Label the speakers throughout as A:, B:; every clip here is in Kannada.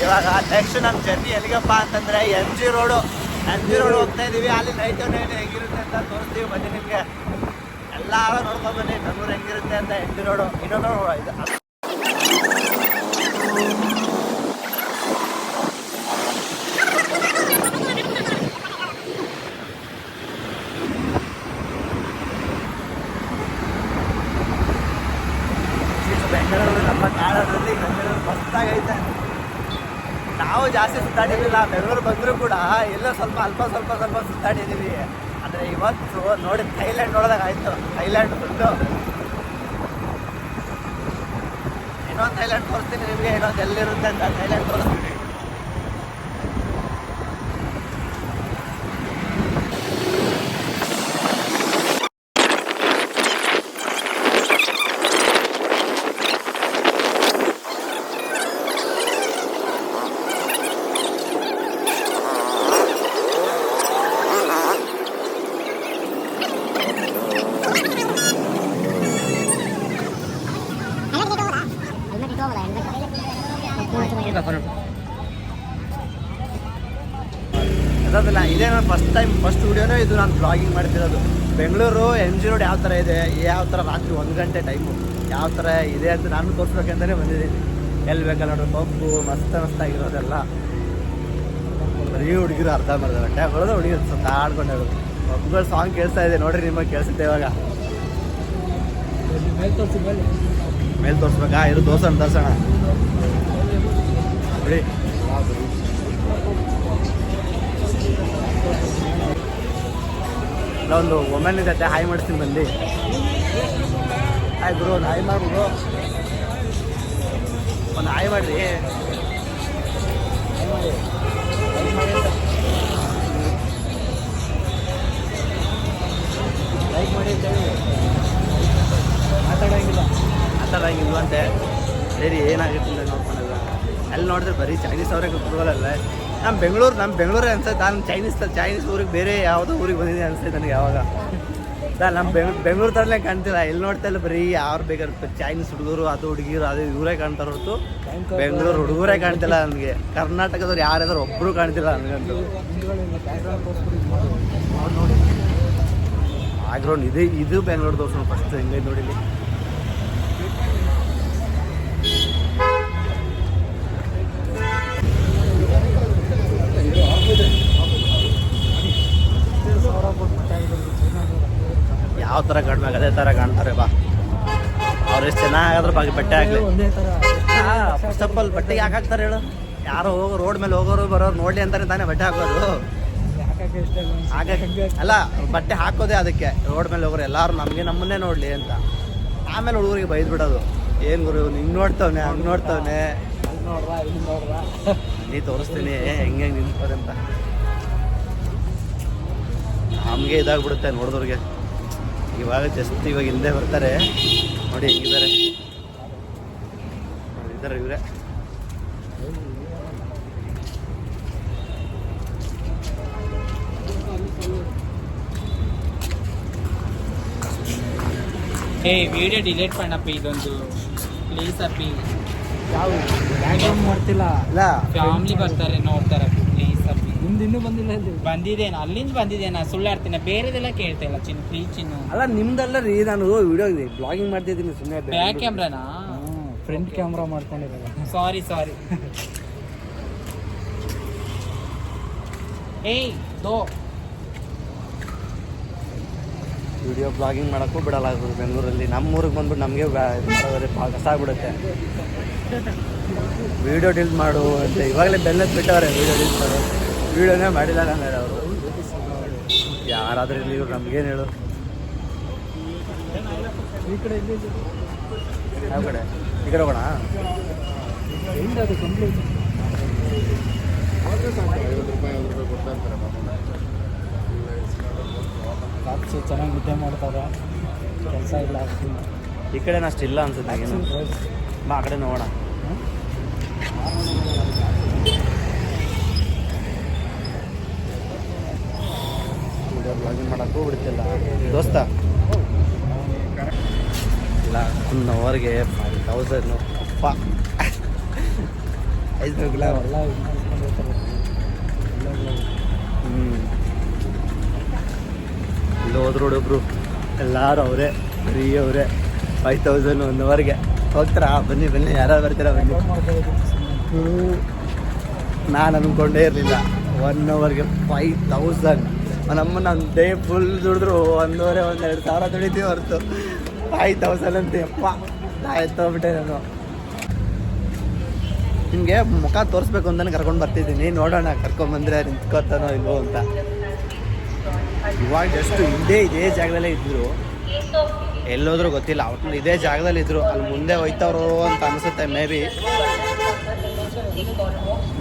A: ಇವಾಗ ನೆಕ್ಸ್ಟ್ ನಮ್ಮ ಜರ್ನಿ ಎಲ್ಲಿಗಪ್ಪ ಅಂತಂದರೆ ಎಮ್ ಜಿ ರೋಡ್ ಹೋಗ್ತಾ ಇದ್ದೀವಿ. ಅಲ್ಲಿ ನೈಟ್ ಹೆಂಗಿರುತ್ತೆ ಅಂತ ತೋರಿಸ್ತೀವಿ ಬನ್ನಿ ನಿಮಗೆ. ಎಲ್ಲಾರು ನೋಡ್ಕೊಂಡು ಬನ್ನಿ ಬೆಂಗಳೂರು ಹೆಂಗಿರುತ್ತೆ ಅಂತ. ಎಮ್ ಜಿ ರೋಡು ಇನ್ನೊಂದು ಇದು ಬೆಂಗಳೂರು ನಮ್ಮ ಕಾಡಲ್ಲಿ ಬೆಂಗಳೂರು ಮಸ್ತಾಗೈತೆ. ನಾವು ಜಾಸ್ತಿ ಸುತ್ತಾಡಿರಲಿಲ್ಲ, ಬೆಂಗಳೂರು ಬಂದರೂ ಕೂಡ ಎಲ್ಲ ಸ್ವಲ್ಪ ಸುತ್ತಾಡಿದ್ದೀವಿ. ಆದರೆ ಇವತ್ತು ನೋಡಿ ಥೈಲ್ಯಾಂಡ್ ನೋಡಿದಾಗ ಆಯಿತು. ಥೈಲ್ಯಾಂಡ್ ಬಂದು ಇನ್ನೊಂದು ಥೈಲ್ಯಾಂಡ್ ತೋರಿಸ್ತೀನಿ ನಿಮಗೆ. ಇನ್ನೊಂದು ಎಲ್ಲಿರುತ್ತೆ ಅಂತ ಥೈಲ್ಯಾಂಡ್ ತೋರಿಸ್ತೀನಿ. ಅದಲ್ಲ, ಇದೇ ನಾನು ಫಸ್ಟ್ ವಿಡಿಯೋನೇ ಇದು ನಾನು ಬ್ಲಾಗಿಂಗ್ ಮಾಡ್ತಿರೋದು. ಬೆಂಗಳೂರು ಎಮ್ ಜಿ ರೋಡ್ ಯಾವ ಥರ ಇದೆ, ಯಾವ ಥರ ರಾತ್ರಿ 1 ಗಂಟೆ ಟೈಮು ಯಾವ ಥರ ಇದೆ ಅಂತ ನಾನು ತೋರಿಸ್ಬೇಕಂತಲೇ ಬಂದಿದ್ದೀನಿ. ಎಲ್ಲಿ ಬೇಕಲ್ಲ ನೋಡ್ರಿ, ಪಬ್ಬು ಮಸ್ತಾಗಿರೋದೆಲ್ಲ. ಬರೀ ಹುಡುಗಿರು ಅರ್ಧ ಗಂಟೆ ಬರೋದು, ಹುಡುಗಿರು ಸುತ್ತಾಡ್ಕೊಂಡು ಪಬ್ಗಳು ಸಾಂಗ್ ಕೇಳಿಸ್ತಾ ಇದೆ ನೋಡ್ರಿ. ನಿಮಗೆ ಕೇಳಿಸುತ್ತೆ ಇವಾಗ. ಮೇಲೆ ತೋರಿಸ್ಬೇಕಾ? ಇದು ತೋರ್ಸೋಣ ಬಿಡಿ. ಇಲ್ಲ, ಒಂದು ವುಮೆನ್ ಇದೆ, ಹಾಯ್ ಮಾಡಿಸ್ತೀನಿ ಬಂದು. ಹಾಯ್ ಗುರು, ಒಂದು ಹಾಯ್ ಮಾಡ್ಬಿಡು, ಒಂದು ಹಾಯ್ ಮಾಡಿರಿ. ಲೈಕ್ ಮಾಡಿ ಮಾತಾಡಂಗಿಲ್ಲ ಅಂತೆ. ಸರಿ, ಏನಾಗುತ್ತೆ ನೋಡ್ಕೊಂಡಲ್ಲ. ಅಲ್ಲಿ ನೋಡಿದ್ರೆ ಬರೀ ಚೈನೀಸ್ ಅವರೇ ಕುತ್ಕೊಳ್ಳಲ್ಲ. ನಮ್ಮ ಬೆಂಗಳೂರೇ ಅನ್ಸುತ್ತೆ. ನಾನು ಚೈನೀಸ್ ಊರಿಗೆ ಬೇರೆ ಯಾವುದೋ ಊರಿಗೆ ಬಂದಿದ್ದೀನಿ ಅನಿಸ್ತೈತೆ ನನಗೆ. ಯಾವಾಗ ನಮ್ಮ ಬೆಂಗಳೂರು ಥರನೇ ಕಾಣ್ತಿಲ್ಲ. ಎಲ್ಲಿ ನೋಡ್ತಾ ಇಲ್ಲ, ಬರೀ ಯಾರು ಬೇಕಾದ್ರೆ ಚೈನೀಸ್ ಹುಡುಗರು, ಅದು ಹುಡುಗಿರು, ಅದು ಇವರೇ ಕಾಣ್ತಾರೆ ಹೊರತು ಬೆಂಗಳೂರು ಹುಡುಗರೇ ಕಾಣ್ತಿಲ್ಲ ನನಗೆ. ಕರ್ನಾಟಕದವ್ರು ಯಾರಾದ್ರೂ ಒಬ್ಬರು ಕಾಣ್ತಿಲ್ಲ ನನಗಂತೂ. ಬ್ಯಾಕ್ಗ್ರೌಂಡ್ ಇದು ಬೆಂಗಳೂರು ತೋರಿಸೋಣ ಫಸ್ಟ್. ಹೆಂಗೈತೆ ನೋಡಿಲಿ. ಯಾವ ಥರ ಕಾಣ್ಬೇಕು ಅದೇ ಥರ ಕಾಣ್ತಾರೆ. ಬಾ, ಅವ್ರು ಎಷ್ಟು ಚೆನ್ನಾಗಾದ್ರೂ ಬಟ್ಟೆ ಹಾಕ್ಲಿ. ಫಸ್ಟ್ ಆಫ್ ಆಲ್ ಬಟ್ಟೆಗೆ ಯಾಕೆ ಹಾಕ್ತಾರೆ ಹೇಳು? ಯಾರೋ ರೋಡ್ ಮೇಲೆ ಹೋಗೋರು ಬರೋರು ನೋಡಲಿ ಅಂತಾನೆ ತಾನೇ ಬಟ್ಟೆ ಹಾಕೋದು. ಅಲ್ಲ, ಬಟ್ಟೆ ಹಾಕೋದೇ ಅದಕ್ಕೆ. ರೋಡ್ ಮೇಲೆ ಹೋಗೋರು ಎಲ್ಲರೂ ನಮ್ಮನ್ನೇ ನೋಡಲಿ ಅಂತ. ಆಮೇಲೆ ಹುಡುಗರಿಗೆ ಬೈದು ಬಿಡೋದು. ಏನು ಗುರು ಹಿಂಗೆ ನೋಡ್ತವನೆ, ಹಂಗೆ ನೋಡ್ತವನೆ, ನೀ ತೋರಿಸ್ತೀನಿ ಹೆಂಗೆ ನಿಂತ್ಕೋದೆ ಅಂತ. ನಮಗೆ ಇದಾಗ್ಬಿಡುತ್ತೆ ನೋಡಿದವ್ರಿಗೆ. ಇವಾಗ ಹಿಂದೆ ಬರ್ತಾರೆ ನೋಡಿ, ಹೆಂಗಿದ್ದಾರೆ ಇವರೇ.
B: ವಿಡಿಯೋ ಡಿಲೀಟ್ ಮಾಡಪ್ಪಿ ಇದೊಂದು ಪ್ಲೀಸ್ ಅಪ್ಪಿ.
A: ಯಾವ ಮಾಡ್ತಿಲ್ಲ, ಇಲ್ಲ
B: ಫ್ಯಾಮಿಲಿ ಬರ್ತಾರೆ ನೋಡ್ತಾರೆ ಪ್ಲೀಸ್ ಅಪ್ಪಿ.
A: ಇನ್ನೂ ಬಂದಿಲ್ಲ.
B: ಬಂದಿದ್ದೇನೆ, ಅಲ್ಲಿಂದ ಬಂದಿದ್ದೇನೆ. ಸುಳ್ಳಾಡ್ತೀನಿ, ಬೇರೆದೆಲ್ಲ ಕೇಳ್ತಾ ಇಲ್ಲ. ಪ್ಲೀಸ್ ಚಿನ್ನು.
A: ಅಲ್ಲ, ನಿಮ್ದಲ್ಲ ರೀ. ನಾನು ವಿಡಿಯೋ ಬ್ಲಾಗಿಂಗ್ ಮಾಡ್ತಿದ್ದೀನಿ ಸುಮ್ಮನೆ.
B: ಬ್ಯಾಕ್ ಕ್ಯಾಮ್ರಾನಾ?
A: ಫ್ರಂಟ್ ಕ್ಯಾಮ್ರಾ ಮಾಡ್ಕೊಂಡಿರಲ್ಲ.
B: ಸಾರಿ
A: ವಿಡಿಯೋ ಬ್ಲಾಗಿಂಗ್ ಮಾಡೋಕ್ಕೂ ಬಿಡಲ್ಲ ಬೆಂಗಳೂರಲ್ಲಿ. ನಮ್ಮೂರಿಗೆ ಬಂದ್ಬಿಟ್ಟು ನಮಗೆ ಕಸಾಗ್ಬಿಡುತ್ತೆ. ವಿಡಿಯೋ ಡಿಲೀಟ್ ಮಾಡು ಅಂತ ಇವಾಗಲೇ ಬೆಲ್ಲಕ್ಕೆ ಬಿಟ್ಟವ್ರೆ. ವಿಡಿಯೋ ಡಿಲೀಟ್ ಮಾಡು, ವಿಡಿಯೋನೇ ಮಾಡಿಲ್ಲ ಅಂದರೆ ಅವರು. ಯಾರಾದ್ರೂ ಇಲ್ಲಿ ಇವ್ರು ನಮಗೇನು ಹೇಳು. ಈ ಕಡೆ ಯಾವ ಕಡೆ? ಈ ಕಡೆ ಹೋಗೋಣ. ಅದು ಕಂಪ್ಲೀಟ್ ಚೆನ್ನಾಗಿ ನಿದ್ದೆ ಮಾಡ್ತಾರೆ, ಕೆಲಸ ಇಲ್ಲ. ಈ ಕಡೆ ಅಷ್ಟು ಇಲ್ಲ ಅನ್ಸುತ್ತೆ ನನಗೇನು. ಬಾ, ಆ ಕಡೆ ನೋಡೋಣ. ಬ್ಲಾಗಿಂಗ್ ಮಾಡೋಕ್ಕೂ ಬಿಡ್ತಿಲ್ಲ ದೋಸ್ತ. ಇಲ್ಲ, 1 ಅವರ್ಗೆ 5000 ಅಪ್ಪ. ಐಸ್ ಗ್ಲಾವ್ ಇಲ್ಲಿ ಹೋದ್ರು ಹುಡುಗರು ಎಲ್ಲರೂ ಅವರೇ ಬರೀ ಅವರೇ 5000 1 ಅವರ್ಗೆ ಹೋಗ್ತಾರಾ? ಬನ್ನಿ ಬನ್ನಿ, ಯಾರು ಬರ್ತೀರಾ ಬನ್ನಿ. ನಾನು ಅಂದ್ಕೊಂಡೇ ಇರಲಿಲ್ಲ 1 ಅವರ್ಗೆ 5000. ನಮ್ಮನ್ನ ನಾನು ಡೇ ಫುಲ್ ದುಡಿದ್ರು 1,500 ದುಡಿತೀವಿ ಹೊರತು 5000 ಅಂತ ಯಪ್ಪ ಆಯ್ತೋಗ್ಬಿಟ್ಟೆ ನಾನು. ನಿಮಗೆ ಮುಖ ತೋರಿಸ್ಬೇಕು ಅಂತಲೇ ಕರ್ಕೊಂಡು ಬರ್ತಿದ್ದೀನಿ, ನೋಡೋಣ ಕರ್ಕೊಂಬಂದರೆ ನಿಂತ್ಕೋತಾನೋ ಇಲ್ವೋ ಅಂತ. ಇವಾಗ ಜಸ್ಟ್ ಇದೇ ಜಾಗದಲ್ಲೇ ಇದ್ದರು, ಎಲ್ಲೋದ್ರೂ ಗೊತ್ತಿಲ್ಲ, ಒಟ್ಟು ಇದೇ ಜಾಗದಲ್ಲಿ ಇದ್ರು. ಅಲ್ಲಿ ಮುಂದೆ ಹೋಯ್ತವ್ರು ಅಂತ ಅನಿಸುತ್ತೆ ಮೇ ಬಿ.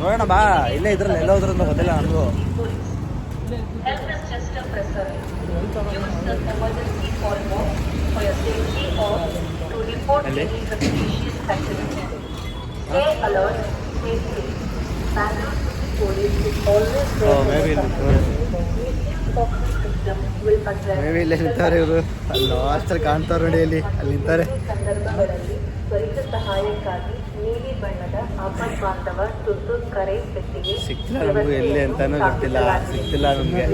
A: ನೋಡೋಣ ಬಾ, ಇಲ್ಲೇ ಇದ್ರಲ್ಲಿ ಎಲ್ಲೋದ್ರು ಅಂತ ಗೊತ್ತಿಲ್ಲ ನನಗೂ. ಮೇ ಬಿ ಇಲ್ಲೇ ನಿಂತಾರೆ ಇವರು. ಅಲ್ಲಿ ಲಾಸ್ಟಲ್ಲಿ ಕಾಣ್ತಾವ್ರು ನೋಡಿ, ಅಲ್ಲಿ ನಿಂತಾರೆ. ಸಿಕ್ತಿಲ್ಲ ನಮಗೂ ಎಲ್ಲಿ ಅಂತಾನೂ ಗೊತ್ತಿಲ್ಲ, ಸಿಕ್ತಿಲ್ಲ ನಮಗೆ.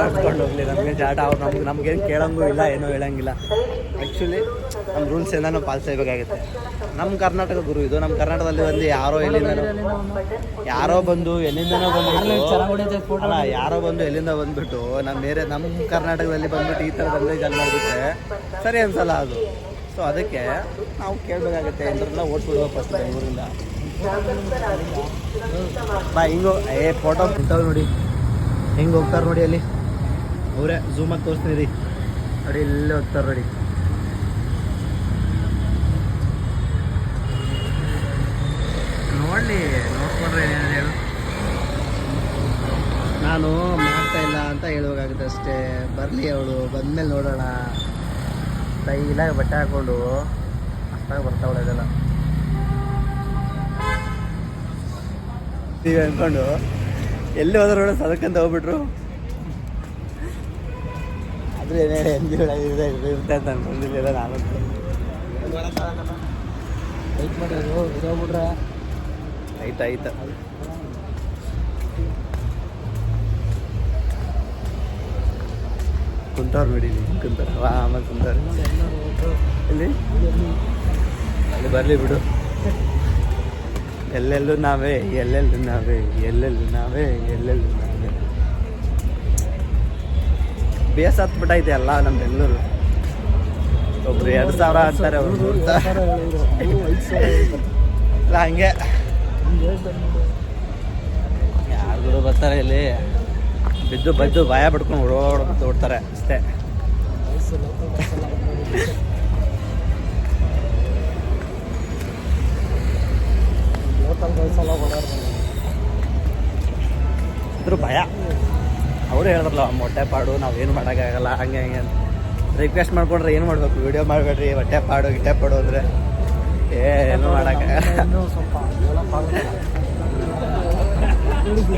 A: ಆಡ್ಕೊಂಡು ಹೋಗ್ಲಿ, ನಮಗೆ ಜಾಟ ಅವ್ರು ನಮ್ಗೇನು ಕೇಳಂಗೂ ಇಲ್ಲ, ಏನೂ ಹೇಳಂಗಿಲ್ಲ. ಆ್ಯಕ್ಚುಲಿ ನಮ್ಮ ರೂಲ್ಸ್ ಏನಾನು ಪಾಲಿಸಬೇಕಾಗುತ್ತೆ. ನಮ್ಮ ಕರ್ನಾಟಕ ಗುರು ಇದು. ನಮ್ಮ ಕರ್ನಾಟಕದಲ್ಲಿ ಬಂದು ಯಾರೋ ಬಂದು ಎಲ್ಲಿಂದನೋ ಬಂದ್ಬಿಟ್ಟು ಅಲ್ಲ, ಯಾರೋ ಬಂದು ಎಲ್ಲಿಂದ ಬಂದ್ಬಿಟ್ಟು ನಮ್ಮ ಕರ್ನಾಟಕದಲ್ಲಿ ಬಂದ್ಬಿಟ್ಟು ಈ ಥರ ಬಂದು ಜನ ಮಾಡಿಬಿಟ್ರೆ ಸರಿ ಅನ್ಸಲ್ಲ ಅದು. ಸೊ ಅದಕ್ಕೆ ನಾವು ಕೇಳಬೇಕಾಗತ್ತೆ, ಎಂದ್ರೆಲ್ಲ ಓಡ್ಬಿಡುವ ಫಸ್ಟ್ ಬೆಂಗಳೂರಿಂದ. ಬಾ ಹಿಂಗೋ ಫೋಟೋ ನಿಂತಾವೆ ನೋಡಿ, ಹೆಂಗೆ ಹೋಗ್ತಾರೆ ನೋಡಿ, ಅಲ್ಲಿ ಅವರೇ ಝೂಮಾಗಿ ತೋರಿಸ್ತೀನಿ ನೋಡಿ, ಇಲ್ಲೇ ಹೋಗ್ತಾರೆ ನೋಡಿ. ನೋಡಲಿ, ನೋಡ್ಕೊಂಡ್ರೆ ಏನೇನು ಹೇಳು. ನಾನು ಮಾಡ್ತಾ ಇಲ್ಲ ಅಂತ ಹೇಳ್ಬೇಕಾಗುತ್ತೆ ಅಷ್ಟೇ. ಬರಲಿ ಅವಳು, ಬಂದಮೇಲೆ ನೋಡೋಣ. ಸ್ಟೈಲಾಗಿ ಬಟ್ಟೆ ಹಾಕ್ಕೊಂಡು ಅಷ್ಟಾಗಿ ಬರ್ತಾವಳೆ ಇದೆಲ್ಲ ನೀವು ಅಂದ್ಕೊಂಡು ಎಲ್ಲಿ ಹೋದ್ರು ನೋಡೋ ಸದಕ್ಕಂತ ಹೋಗ್ಬಿಟ್ರು. ಆದರೂ ಏನೇ ಇರುತ್ತೆ ಅಂತ ಅನ್ಕೊಂಡಿರ್ಲಿಲ್ಲ ನಾನು. ವೈಟ್ ಮಾಡಿದ್ರು ಹೋಗ್ಬಿಟ್ರೆ ಆಯ್ತು. ಕುಂತವ್ರು ನೋಡಿ, ಕುಂತಾರೆ ಆಮೇಲೆ ಕುಂತಾರೆ ಇಲ್ಲಿ. ಅಲ್ಲಿ ಬರಲಿ ಬಿಡು. ಎಲ್ಲೆಲ್ಲೂ ನಾವೇ ಬೇಸ್ ಹತ್ಬಿಟ್ಟೈತೆ ಅಲ್ಲ ನಮ್ಮ ಬೆಂಗಳೂರು. ಒಬ್ರು 2,000 ಅಂತಾರೆ, ಅವ್ರು 3,000 ಇಲ್ಲ. ಹಂಗೆ ಯಾರು ಬರ್ತಾರೆ ಇಲ್ಲಿ, ಬಿದ್ದು ಭಯ ಪಡ್ಕೊಂಡು ಓಡ್ತಾರೆ ಅಷ್ಟೇ. ಇದ್ರು ಭಯ. ಅವರು ಹೇಳಿದ್ರಲ್ಲ ಮೊಟ್ಟೆ ಪಾಡು, ನಾವೇನು ಮಾಡೋಕ್ಕಾಗಲ್ಲ ಹಂಗೆ ಅಂತ ರಿಕ್ವೆಸ್ಟ್ ಮಾಡ್ಕೊಂಡ್ರೆ ಏನು ಮಾಡಬೇಕು, ವಿಡಿಯೋ ಮಾಡಬೇಡ್ರಿ ಹೊಟ್ಟೆ ಪಾಡು ಗಿಟ್ಟೆ ಪಾಡು ಅಂದರೆ ಏನು ಮಾಡೋಕ್ಕಾಗಲ್ಲ.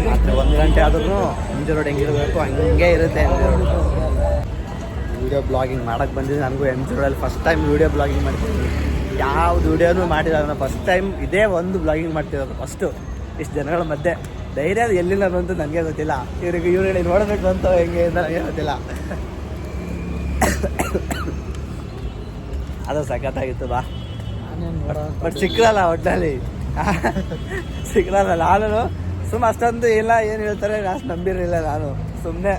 A: ರಾತ್ರಿ 1 ಗಂಟೆ ಆದ್ರೂ MG ರೋಡ್ ಹೆಂಗಿರಬೇಕು ಹಂಗೆ ಇರುತ್ತೆ. MG ರೋಡ್ ವೀಡಿಯೋ ಬ್ಲಾಗಿಂಗ್ ಮಾಡೋಕ್ಕೆ ಬಂದಿದ್ದು ನನಗೂ. MG ರೋಡಲ್ಲಿ ಫಸ್ಟ್ ಟೈಮ್ ವೀಡಿಯೋ ಬ್ಲಾಗಿಂಗ್ ಮಾಡ್ತಿದ್ದೀನಿ. ಯಾವ್ದು ವೀಡಿಯೋನೂ ಮಾಡಿಲ್ಲ, ಫಸ್ಟ್ ಟೈಮ್ ಇದೇ ಒಂದು ಬ್ಲಾಗಿಂಗ್ ಮಾಡ್ತಿರೋದು ಫಸ್ಟು. ಇಷ್ಟು ಜನಗಳ ಮಧ್ಯೆ ಧೈರ್ಯ ಅದು ಎಲ್ಲಿಲ್ಲ ಅಂತ ನನಗೆ ಗೊತ್ತಿಲ್ಲ. ಇವ್ರಿಗೆ ನೋಡಬೇಕು ಅಂತ ಹೆಂಗೆ ಅಂತ ನನಗೆ ಗೊತ್ತಿಲ್ಲ. ಅದು ಸಖತ್ತಾಗಿತ್ತು ಬಾ. ಬಟ್ ಸಿಕ್ಕಲ್ಲ ಒಟ್ಟಿನಲ್ಲಿ ಸಿಕ್ಕಲ್ಲ. ನಾನು ಸುಮ್ಮನೆ ಅಷ್ಟೊಂದು ಇಲ್ಲ, ಏನು ಹೇಳ್ತಾರೆ ಅಷ್ಟು ನಂಬಿರಲಿಲ್ಲ ನಾನು. ಸುಮ್ಮನೆ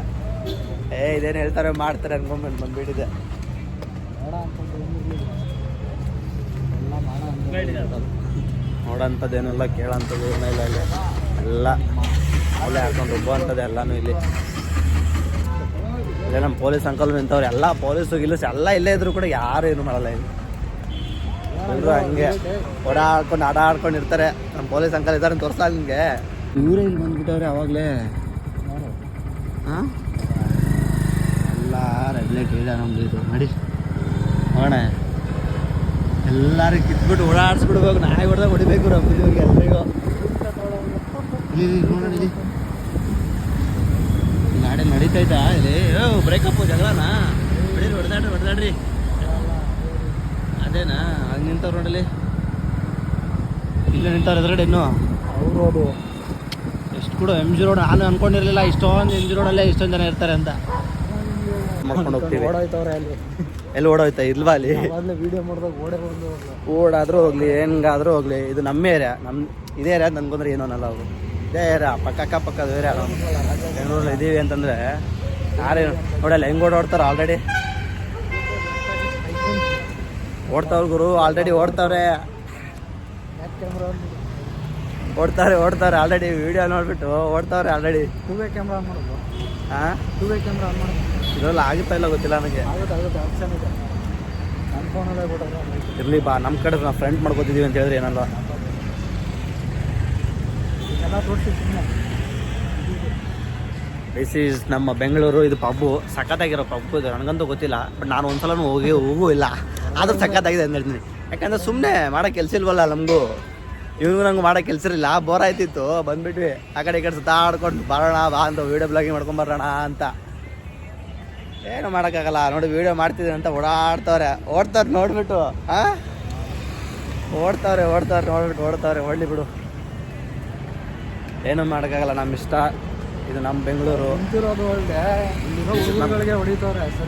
A: ಇದೇನು ಹೇಳ್ತಾರೆ ಮಾಡ್ತಾರೆ ಅನ್ಕೊಂಡ್ಬಂದು ಬಂದ್ಬಿಟ್ಟಿದೆ. ನೋಡೋಂಥದ್ದೇನಿಲ್ಲ, ಕೇಳೋಂಥದ್ದು ಏನೂ ಇಲ್ಲ. ಇಲ್ಲಿ ಎಲ್ಲ ಅಲ್ಲೇ ಹಾಕೊಂಡು ರುಬ್ಬುವಂಥದ್ದು ಎಲ್ಲನೂ ಇಲ್ಲಿ. ಇಲ್ಲೇ ನಮ್ಮ ಪೊಲೀಸ್ ಅಂಕಲ್ ನಿಂತವ್ರು, ಎಲ್ಲ ಪೊಲೀಸು ಗಿಲೀಸ್ ಎಲ್ಲ ಇಲ್ಲೇ ಇದ್ರು ಕೂಡ ಯಾರು ಏನು ಮಾಡಲ್ಲ. ಇಲ್ಲಿ ಎಲ್ಲರೂ ಹಂಗೆ ಆಡಾಡ್ಕೊಂಡು ಇರ್ತಾರೆ. ನಮ್ಮ ಪೊಲೀಸ್ ಅಂಕಲ್ ಇದ್ದಾರೆ ತೋರಿಸಲ್ಲ ನಿಮಗೆ. ಇವರೇ ಇಲ್ಲಿ ಬಂದ್ಬಿಟ್ಟವ್ರೆ ಅವಾಗಲೇ. ಹಾಂ ಎಲ್ಲ ರೆಡ್ ಲೈಟ್ ಇದೆ ನಮ್ದು ಇದು ನಡಿ ಹೋಗೋಣ. ಎಲ್ಲರೂ ಕಿತ್ಬಿಟ್ಟು ಓಡಾಡಿಸ್ಬಿಡ್ಬೇಕು, ನಾಯಿ ಹೊಡೆದಾಗ ಹೊಡಿಬೇಕು ನಮ್ಗೆ ಎಲ್ರಿಗೂ. ಇಲ್ಲಿ ನೋಡೋಣ, ಇಲ್ಲಿ ಗಾಡಿ ನಡೀತೈತಾ ಇಲ್ಲಿ. ಬ್ರೇಕಪ್ಪು ಜಗಳನಾ? ಹೊಡೆದಾಡ್ರಿ ಅದೇನಾ? ಹಂಗೆ ನಿಂತವ್ರು ನೋಡಲಿ. ಇಲ್ಲೇ ನಿಂತವ್ರು ಎದುರುಗಡೆ ಇನ್ನು
C: ಅವರು ಅದು
A: ಎಷ್ಟು ಕೂಡ ಎಮ್ ಜಿ ರೋಡ್ ನಾನು ಅನ್ಕೊಂಡಿರಲಿಲ್ಲ ಇಷ್ಟೊಂದು ಎಮ್ ಜಿ ರೋಡಲ್ಲೇ ಇಷ್ಟೊಂದು ಜನ ಇರ್ತಾರೆ ಅಂತ ಮಾಡ್ಕೊಂಡು ಹೋಗ್ತೀವಿ.
C: ಓಡಾಯ್ತವ್ರೆ ಅಲ್ಲಿ
A: ಎಲ್ಲಿ ಓಡೋಯ್ತಾ ಇಲ್ವಾ ಅಲ್ಲಿ
C: ಮೊದಲೇ ವೀಡಿಯೋ ಮಾಡಿದಾಗ ಓಡೇ ಬಂದು
A: ಓಡಾದ್ರೂ ಹೋಗ್ಲಿ ಹೆಂಗಾದ್ರೂ ಹೋಗ್ಲಿ ಇದು ನಮ್ಮ ಏರಿಯಾ ನಮ್ಮ ಇದೇ ಏರಿಯಾ ನನ್ಗೊಂದ್ರೆ ಏನೋ ಅನ್ನಲ್ಲ ಅವರು ಇದೇ ಏರಿಯಾ ಪಕ್ಕದ ಏರಿಯಾ ಬೆಂಗಳೂರಲ್ಲಿ ಇದ್ದೀವಿ ಅಂತಂದರೆ ಯಾರೇ ನೋಡಲ್ಲ ಹೆಂಗೆ ಓಡಾಡ್ತಾರೆ ಆಲ್ರೆಡಿ ಓಡ್ತಾವ್ರು ಗುರು ಆಲ್ರೆಡಿ ಓಡ್ತಾವ್ರೆ ಆಲ್ರೆಡಿ ವಿಡಿಯೋ ನೋಡ್ಬಿಟ್ಟು ಓಡ್ತಾವ್ರೆ ಆಲ್ರೆಡಿ
C: 2way ಕ್ಯಾಮ್ರಾ ಆನ್ ಮಾಡೋದು.
A: ಹಾಂ
C: 2way ಕ್ಯಾಮ್ರಾ ಆನ್ ಮಾಡೋದು
A: ಇದೆಲ್ಲ ಆಗುತ್ತಾ ಇಲ್ಲ ಗೊತ್ತಿಲ್ಲ ನನಗೆ.
C: ಆಗುತ್ತೆ ಆಪ್ಷನ್ ಇದೆ. ನನ್ನ ಫೋನಲ್ಲೇ ಬಿಡೋದು
A: ಇರಲಿ ಬಾ ನಮ್ಮ ಕಡೆ ನಾವು ಫ್ರೆಂಡ್ ಮಾಡ್ಕೋತಿದ್ದೀವಿ ಅಂತ ಹೇಳಿದ್ರೆ ಏನಲ್ವ.
C: ಎಲ್ಲ ತೋರಿಸಿ ಸುಮ್ಮನೆ
A: ದಿಸ್ ಈಸ್ ನಮ್ಮ ಬೆಂಗಳೂರು. ಇದು ಪಬ್ಬು ಸಖತ್ತಾಗಿರೋ ಪಬ್ಬು ಇದು ನನಗಂತೂ ಗೊತ್ತಿಲ್ಲ ಬಟ್ ನಾನು ಒಂದ್ಸಲ ಹೋಗೂ ಇಲ್ಲ ಆದರೂ ಸಖತ್ತಾಗಿದೆ ಅಂತ ಹೇಳ್ತೀನಿ. ಯಾಕಂದರೆ ಸುಮ್ಮನೆ ಮಾಡೋ ಕೆಲಸ ಇಲ್ವಲ್ಲ ನಮಗೂ ಇವ್ರಿಗೂ ನಂಗೆ ಮಾಡೋ ಕೆಲಸ ಇರಲಿಲ್ಲ ಬೋರ್ ಆಯ್ತಿತ್ತು ಬಂದುಬಿಟ್ವಿ ಆ ಕಡೆ ಈ ಕಡೆ ಸುತ್ತಾಡ್ಕೊಂಡು ಬರೋಣ ಬಾ ಅಂತ ವೀಡಿಯೋ ಬ್ಲಾಗಿಂಗ್ ಮಾಡ್ಕೊಂಬರೋಣ ಅಂತ. ಏನು ಮಾಡೋಕ್ಕಾಗಲ್ಲ ನೋಡಿ ವೀಡಿಯೋ ಮಾಡ್ತಿದ್ದೀನಿ ಅಂತ ಓಡ್ತಾರೆ ನೋಡಿಬಿಟ್ಟು ಹಾಂ ಓಡ್ತಾವ್ರೆ ನೋಡ್ಬಿಟ್ಟು ಓಡಲಿ ಬಿಡು ಏನೂ ಮಾಡೋಕ್ಕಾಗಲ್ಲ ನಮ್ಮ ಇಷ್ಟ. ಇದು ನಮ್ಮ ಬೆಂಗಳೂರು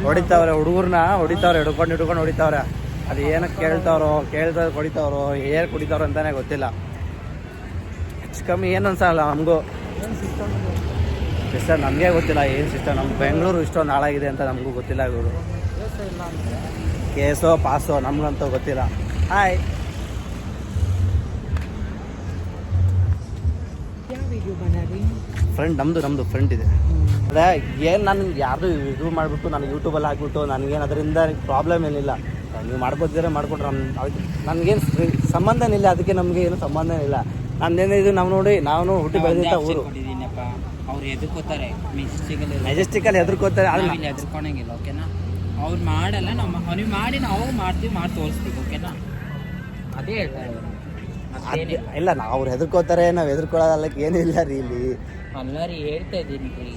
A: ಹೊಡಿತಾವ್ರೆ ಹುಡುಗರನ್ನ ಹಿಡ್ಕೊಂಡು ಹೊಡಿತಾವ್ರೆ. ಅದು ಏನಕ್ಕೆ ಕೇಳ್ತಾವ್ರೋ ಹೊಡಿತಾವ್ರೋ ಏನು ಕುಡಿತಾವ್ರೋ ಅಂತಲೇ ಗೊತ್ತಿಲ್ಲ. ಹೆಚ್ಚು ಕಮ್ಮಿ ಏನು ಅನ್ಸಲ್ಲ ನಮಗೂ ಸಿಸ್ಟರ್ ನಮಗೆ ಗೊತ್ತಿಲ್ಲ ಏನು ಸಿಸ್ಟರ್. ನಮ್ಮ ಬೆಂಗಳೂರು ಇಷ್ಟೊಂದು ಹಾಳಾಗಿದೆ ಅಂತ ನಮಗೂ ಗೊತ್ತಿಲ್ಲ. ಇವರು ಕೇಸೋ ಪಾಸೋ ನಮಗಂತೂ ಗೊತ್ತಿಲ್ಲ. ಹಾಯ್ ಫ್ರೆಂಡ್ ನಮ್ಮದು ಫ್ರೆಂಡ್ ಇದೆ ಅದೇ ಏನು ನಾನು ಯಾರ್ದು ಇದು ಮಾಡಿಬಿಟ್ಟು ನಾನು ಯೂಟ್ಯೂಬಲ್ಲಿ ಹಾಕ್ಬಿಟ್ಟು ನನಗೇನು ಅದರಿಂದ ಪ್ರಾಬ್ಲಮ್ ಏನಿಲ್ಲ. ನೀವು ಮಾಡ್ಕೊತೀರ ಮಾಡ್ಕೊಂಡ್ರೆ ಅದಕ್ಕೆ ನನಗೇನು ಸಂಬಂಧನೇ ಇಲ್ಲ. ಅದಕ್ಕೆ ನಮಗೆ ಏನು ಸಂಬಂಧನೇ ಇಲ್ಲ. ನಮ್ದೇನೇ ಇದು ನಾವು ನೋಡಿ ನಾವು ಹುಟ್ಟಿ ಬೆಳೆದಿದ್ದ ಊರು.
B: ಅವ್ರು ಎದುರ್ಕೋತಾರೆ
A: ಮೆಜೆಸ್ಟಿಕಲ್ಲಿ ಎದುರ್ಕೋತಾರೆ
B: ಎದುರ್ಕೊಳಂಗಿಲ್ಲ ಓಕೆನಾ. ಅವ್ರು ಮಾಡಲ್ಲ ಅವ್ನಿಗೆ ಮಾಡಿ ನಾವು ಮಾಡ್ತೀವಿ ಮಾಡಿ ತೋರಿಸ್ತೀವಿ ಓಕೆನಾ. ಅದೇ ಹೇಳ್ತಾರೆ
A: ಇಲ್ಲ ನಾವು ಅವ್ರು ಹೆದರ್ಕೋತಾರೆ ನಾವು ಎದುರ್ಕೊಳ್ಳೋದಲ್ಲಕ್ಕೆ ಏನೂ ಇಲ್ಲ ರೀ ಇಲ್ಲಿ.
B: ಅಲ್ಲ ರೀ ಹೇಳ್ತಾ ಇದ್ದೀನಿ ರೀ.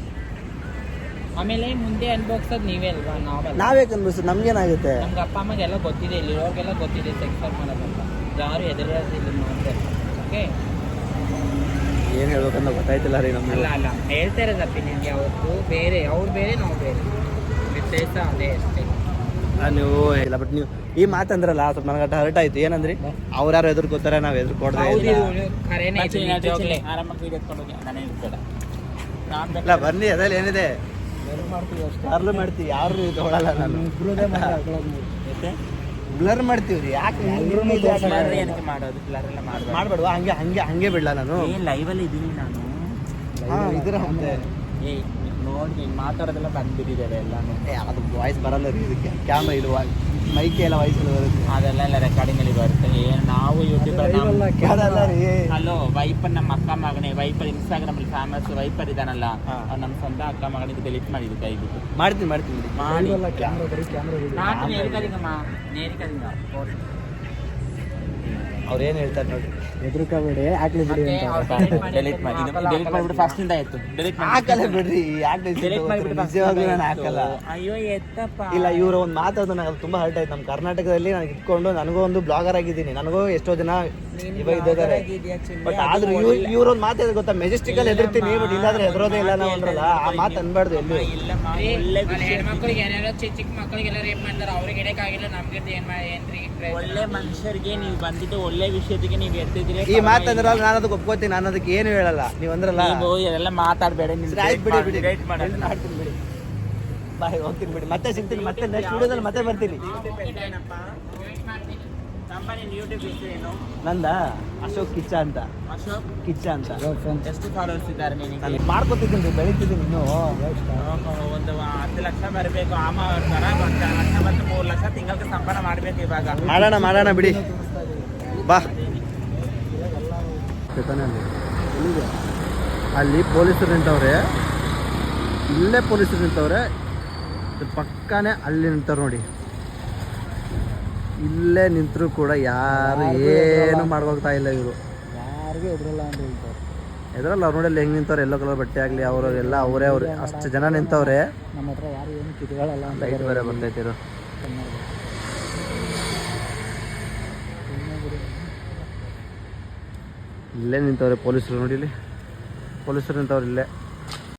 B: ಆಮೇಲೆ ಮುಂದೆ ಅನ್ಭವಿಸೋದು ನೀವೇ ಅಲ್ವಾ
A: ನಾವೇಕೆ ಅನ್ಭವಿಸೋದು ನಮ್ಗೇನಾಗುತ್ತೆ.
B: ನಮ್ಗೆ ಅಪ್ಪ ಅಮ್ಮಗೆ ಗೊತ್ತಿದೆ ಇಲ್ಲಿರೋರಿಗೆಲ್ಲ ಗೊತ್ತಿದೆ ಸೆಕ್ಸರ್ ಮಾಡೋದಂತ ಯಾರು ಹೆದರೋದಿಲ್ಲ ಮಾಡಿದೆ ಓಕೆ.
A: ಏನು ಹೇಳ್ಬೇಕಂತ ಗೊತ್ತಾಯ್ತಿಲ್ಲ ರೀ ನಮ್ಗೆ.
B: ಅಲ್ಲ ಹೇಳ್ತಾ ಇರೋದಪ್ಪ ನಿಮಗೆ ಅವ್ರದ್ದು ಬೇರೆ ಅವ್ರು ಬೇರೆ ನಾವು ಬೇರೆ ವ್ಯತ್ಯಾಸ ಅದೇ ಅಷ್ಟೇ.
A: ನೀವು ಇಲ್ಲ ಬಟ್ ನೀವು ಈ ಮಾತಂದ್ರಲ್ಲ ಸ್ವಲ್ಪ ನನಗೆ ಹರ್ಟ್ ಆಯ್ತು. ಏನಂದ್ರಿ ಅವ್ರು ಯಾರು ಎದುರ್ಕೋತಾರೆ ನಾವು ಎದುರ್ಕೊಡ್ದೆ ಇಲ್ಲ ಬನ್ನಿ ಅದ್ರಲ್ಲಿ ಏನಿದೆ ಬ್ಲರ್ ಮಾಡ್ತೀವಿ ಯಾರು ತೊಗೊಳಲ್ಲ. ನಾನು ಬ್ಲರ್ ಮಾಡ್ತೀವಿ ರೀ ಯಾಕೆ ಮಾಡ್ಬೇಡುವ ಹಂಗೆ ಬಿಡ್ಲ ನಾನು
B: ಲೈವಲ್ಲಿ ಇದ್ದೀನಿ ನಾನು.
A: ಹಾಂ ಇದ್ರ ಮುಂದೆ
B: ನೋಡಿ ನೀನು ಮಾತಾಡೋದೆಲ್ಲ ಬಂದ್ಬಿಟ್ಟಿದ್ದೇವೆ ಎಲ್ಲಾನು.
A: ಅದು ವಾಯ್ಸ್ ಬರಲ್ಲ ರೀ ಇದಕ್ಕೆ ಕ್ಯಾಮ್ರಾ ಇದು ಮೈಕೆ ಎಲ್ಲ ವಾಯ್ಸ್ ಬರುತ್ತೆ
B: ಅದೆಲ್ಲ ರೆಕಾರ್ಡಿಂಗಲ್ಲಿ ಬರುತ್ತೆ. ಏನು ನಾವು ಯೂಟ್ಯೂಬ್ ಹಲೋ ವೈಪರ್ ನಮ್ಮ ಅಕ್ಕ ಮಗನೇ ವೈಪರ್ ಇನ್ಸ್ಟಾಗ್ರಾಮಲ್ಲಿ ಫೇಮಸ್ ವೈಪರ್ ಇದಾನಲ್ಲ ನಮ್ಮ ಸ್ವಂತ ಅಕ್ಕ ಮಗನಿಗೆ ಡೆಲಿಟ್ ಮಾಡಿದ್ದು ಕೈ ಬಿಟ್ಟು
A: ಮಾಡ್ತೀನಿ
B: ಮಾಡಿ ನಾನು
A: ಅವ್ರು ಏನು ಹೇಳ್ತಾರೆ ನೋಡಿ
C: ಎದುರುಕಬೇಡಿ ಹಾಕ್ಲಿ ಬಿಡಿ
B: ಡೆಲಿಟ್ ಮಾಡಿಬಿಟ್ಟು ಫಸ್ಟ್ ಇಂದ ಆಯ್ತು
A: ಹಾಕಲ್ಲ ಬಿಡ್ರಿ ಯಾಕೆ ನಿಜವಾಗ್ಲೂ ನಾನು ಹಾಕಲ್ಲ.
B: ಅಯ್ಯೋ ಎತ್ತಪ್ಪ
A: ಇಲ್ಲ ಇವರು ಒಂದು ಮಾತಾಡೋದು ನನಗೆ ತುಂಬ ಹರ್ಟ್ ಆಯ್ತು. ನಮ್ಮ ಕರ್ನಾಟಕದಲ್ಲಿ ನಾನು ಇಟ್ಕೊಂಡು ನನಗೂ ಒಂದು ಬ್ಲಾಗರ್ ಆಗಿದ್ದೀನಿ. ನನಗೂ ಎಷ್ಟೋ ಜನ ಇವಾಗ ಇದ್ದಾರೆ ಬಟ್ ಆದ್ರೂ ಇವ್ರೊಂದು ಮಾತಾಡೋದು ಗೊತ್ತಾ ಮೆಜೆಸ್ಟಿಕಲ್ಲಿ ಎದುರ್ತೀನಿ ಬಟ್ ಇಲ್ಲಾದ್ರೆ ಎದುರೋದೇ ಇಲ್ಲ ನಾವು ಅಂದ್ರಲ್ಲ ಆ ಮಾತು ಅನ್ಬಾರ್ದು ಎಲ್ಲಿ.
B: ಹೆಣ್ಮಕ್ಳಿಗೆ ಏನಾದ್ರು ಚಿಕ್ಕ ಮಕ್ಕಳಿಗೆಲ್ಲ ರೇಪ್ ಮಾಡ್ತಾರೆ ಅವ್ರಿಗೆ ಇಡಕ್ಕಾಗಿಲ್ಲ ನಮ್ಗೆ ಏನ್ರಿ ಒಳ್ಳೆ ಮನುಷ್ಯರಿಗೆ ನೀವು ಬಂದಿದ್ದು ಒಳ್ಳೆ ವಿಷಯದಿಗೆ ನೀವು ಎತ್ತಿದ್ರೆ
A: ಈ ಮಾತಂದ್ರಲ್ಲ ನಾನು ಅದಕ್ಕೆ ಒಪ್ಕೋತೀನಿ. ನಾನು ಅದಕ್ಕೆ ಏನು ಹೇಳಲ್ಲ. ನೀವು ಅಂದ್ರಲ್ಲ
B: ಎಲ್ಲ ಮಾತಾಡಬೇಡ
A: ಬಿಡಿ ಬಾಯ್ ಹೋಗ್ತೀನಿ ಬಿಡಿ ಮತ್ತೆ ಸಿಗ್ತೀನಿ ಮತ್ತೆ ನೆಕ್ಸ್ಟ್ ವಿಡಿಯೋದಲ್ಲಿ ಮತ್ತೆ ಬರ್ತೀನಿ. ನಂದ ಅಶೋಕ್ ಕಿಚ್ಚ ಅಂತ
B: ಎಷ್ಟು ಫಾಲೋವರ್ಸ್ ಇದ್ದಾರೆ
A: ನಾನು ಮಾಡ್ಕೊತಿದ್ದೀನಿ ಬೆಳೀತಿದ್ದೀನಿ ಇನ್ನೂ
B: ಒಂದು 10 ಲಕ್ಷ ಬರಬೇಕು. ಆಮ 1 ಲಕ್ಷ ಮತ್ತು 3 ಲಕ್ಷ ತಿಂಗಳಿಗೆ ಸಂಪಾದನೆ ಮಾಡಬೇಕು. ಇವಾಗ
A: ಮಾಡೋಣ ಬಿಡಿ ಬಾ. ಅಲ್ಲಿ ಪೊಲೀಸರು ನಿಂತವ್ರೆ ಇಲ್ಲೇ ಪೊಲೀಸರು ನಿಂತವ್ರೆ ಪಕ್ಕನೇ ಅಲ್ಲಿ ನಿಂತವ್ರು ನೋಡಿ. ಇಲ್ಲೇ ನಿಂತರೂ ಕೂಡ ಯಾರು ಏನು ಮಾಡ್ಕೋಗ್ತಾ ಇಲ್ಲ. ಇವರು
C: ಯಾರಿಗೂ ಎದುರಲ್ಲ ಅಂತ ಹೇಳ್ತಾರೆ.
A: ಎದುರಲ್ಲ ಅವ್ರು ನೋಡಿ ಹೆಂಗೆ ನಿಂತವ್ರೆ ಎಲ್ಲೋ ಕಲರ್ ಬಟ್ಟೆ ಆಗಲಿ ಅವರೆಲ್ಲ ಅವರೇ ಅಷ್ಟು ಜನ ನಿಂತವ್ರೆ.
C: ನಮ್ಮ ಹತ್ರ ಯಾರು ಏನು ಕಿತ್ಕೊಳ್ಳಲ್ಲ ಅಂತ
A: ಲೈಟ್ ಬೇರೆ ಬರ್ತೈತಿರು. ಇಲ್ಲೇ ನಿಂತವ್ರೆ ಪೊಲೀಸರು, ನೋಡಿಲಿ ಪೊಲೀಸರು ನಿಂತವ್ರು ಇಲ್ಲೇ.